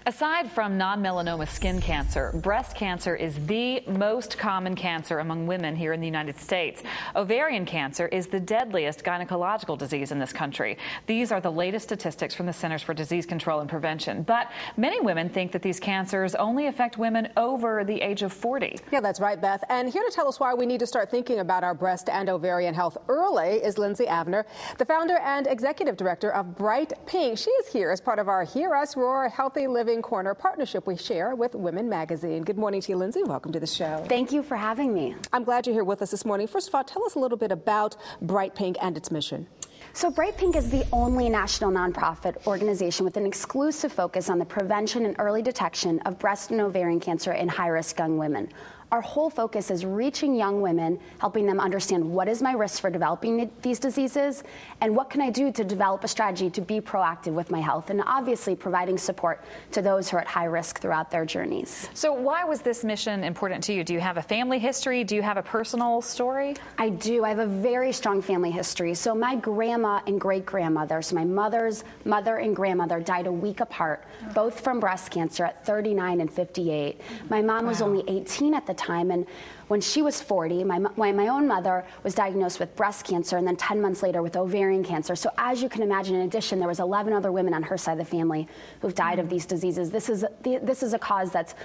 Aside from non-melanoma skin cancer, breast cancer is the most common cancer among women here in the United States. Ovarian cancer is the deadliest gynecological disease in this country. These are the latest statistics from the Centers for Disease Control and Prevention. But many women think that these cancers only affect women over the age of 40. Yeah, that's right, Beth. And here to tell us why we need to start thinking about our breast and ovarian health early is Lindsay Avner, the founder and executive director of Bright Pink. She is here as part of our Hear Us Roar Healthy Living Corner partnership we share with Women Magazine. Good morning to you, Lindsay. Welcome to the show. Thank you for having me. I'm glad you're here with us this morning. First of all, tell us a little bit about Bright Pink and its mission. So Bright Pink is the only national nonprofit organization with an exclusive focus on the prevention and early detection of breast and ovarian cancer in high-risk young women. Our whole focus is reaching young women, helping them understand what is my risk for developing these diseases and what can I do to develop a strategy to be proactive with my health, and obviously providing support to those who are at high risk throughout their journeys. So why was this mission important to you? Do you have a family history? Do you have a personal story? I do. I have a very strong family history. So my grandma and great-grandmother, so my mother's mother and grandmother died a week apart, both from breast cancer at 39 and 58. My mom was only 18 at the time, and when she was 40, my own mother was diagnosed with breast cancer and then 10 months later with ovarian cancer. So as you can imagine, in addition, there was 11 other women on her side of the family who've died of these diseases. This is a cause that's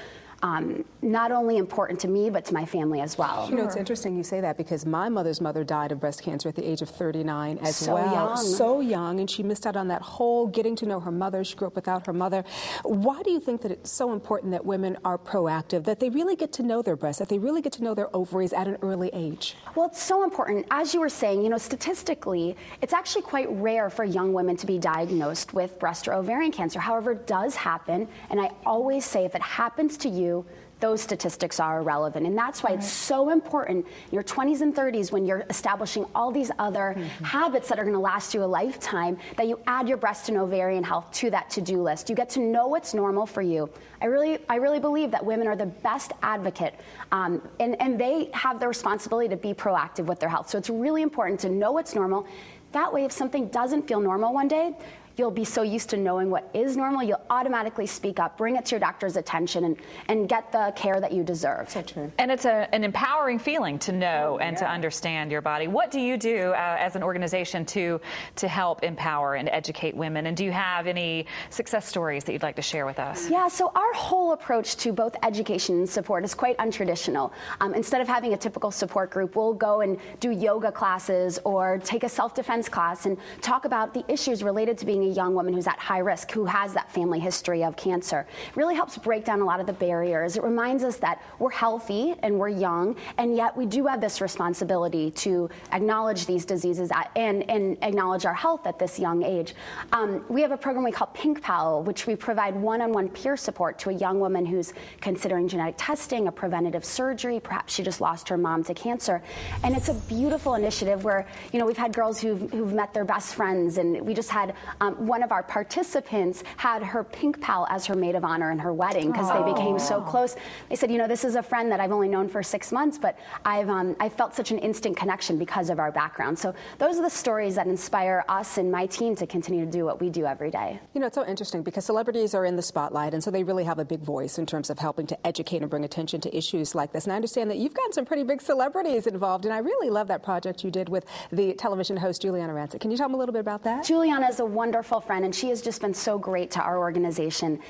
not only important to me, but to my family as well. You know, it's interesting you say that because my mother's mother died of breast cancer at the age of 39 as well. Young. So young, and she missed out on that whole getting to know her mother. She grew up without her mother. Why do you think that it's so important that women are proactive, that they really get to know their breasts, that they really get to know their ovaries at an early age? Well, it's so important. As you were saying, you know, statistically, it's actually quite rare for young women to be diagnosed with breast or ovarian cancer. However, it does happen, and I always say if it happens to you, those statistics are irrelevant. And that's why it's so important in your 20s and 30s, when you're establishing all these other habits that are going to last you a lifetime, that you add your breast and ovarian health to that to-do list. You get to know what's normal for you. I really believe that women are the best advocate, and they have the responsibility to be proactive with their health. So it's really important to know what's normal. That way, if something doesn't feel normal one day, you'll be so used to knowing what is normal, you'll automatically speak up, bring it to your doctor's attention, and get the care that you deserve. So true. And it's an empowering feeling to know and to understand your body. What do you do as an organization to help empower and educate women? And do you have any success stories that you'd like to share with us? Yeah, so our whole approach to both education and support is quite untraditional. Instead of having a typical support group, we'll go and do yoga classes or take a self-defense class and talk about the issues related to being a young woman who's at high risk, who has that family history of cancer. It really helps break down a lot of the barriers. It reminds us that we're healthy and we're young, and yet we do have this responsibility to acknowledge these diseases and acknowledge our health at this young age. We have a program we call Pink Pal, which we provide one-on-one peer support to a young woman who's considering genetic testing, a preventative surgery, perhaps she just lost her mom to cancer. And it's a beautiful initiative where, you know, we've had girls who've met their best friends, and we just had one of our participants had her Pink Pal as her maid of honor in her wedding because they became so close. They said, you know, this is a friend that I've only known for 6 months, but I've felt such an instant connection because of our background. So those are the stories that inspire us and my team to continue to do what we do every day. You know, it's so interesting because celebrities are in the spotlight, and so they really have a big voice in terms of helping to educate and bring attention to issues like this. And I understand that you've gotten some pretty big celebrities involved, and I really love that project you did with the television host Juliana Rancic. Can you tell me a little bit about that? Juliana is a wonderful friend, and she has just been so great to our organization.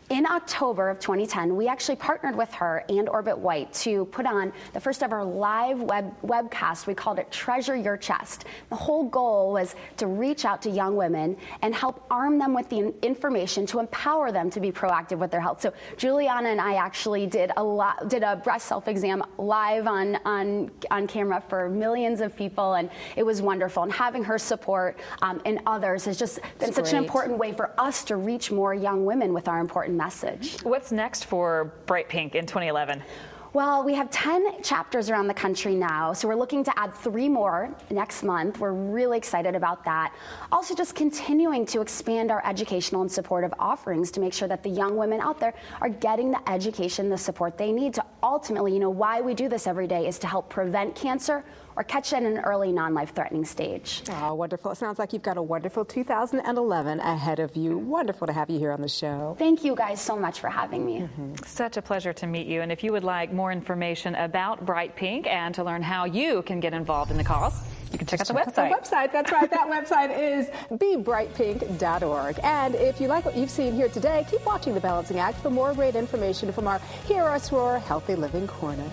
In October of 2010, we actually partnered with her and Orbit White to put on the first ever live webcast. We called it Treasure Your Chest. The whole goal was to reach out to young women and help arm them with the information to empower them to be proactive with their health. So Juliana and I actually did a breast self-exam live on camera for millions of people, and it was wonderful. And having her support and others has just been such an important way for us to reach more young women with our important message. What's next for Bright Pink in 2011? Well, we have 10 chapters around the country now, so we're looking to add 3 more next month. We're really excited about that. Also, just continuing to expand our educational and supportive offerings to make sure that the young women out there are getting the education, the support they need to ultimately, you know, why we do this every day is to help prevent cancer or catch it at an early non-life-threatening stage. Oh, wonderful. It sounds like you've got a wonderful 2011 ahead of you. Wonderful to have you here on the show. Thank you guys so much for having me. Such a pleasure to meet you. And if you would like more information about Bright Pink and to learn how you can get involved in the cause, you can check out the website. That's right. That website is bebrightpink.org. And if you like what you've seen here today, keep watching The Balancing Act for more great information from our Hear Us Roar Healthy Living Corner.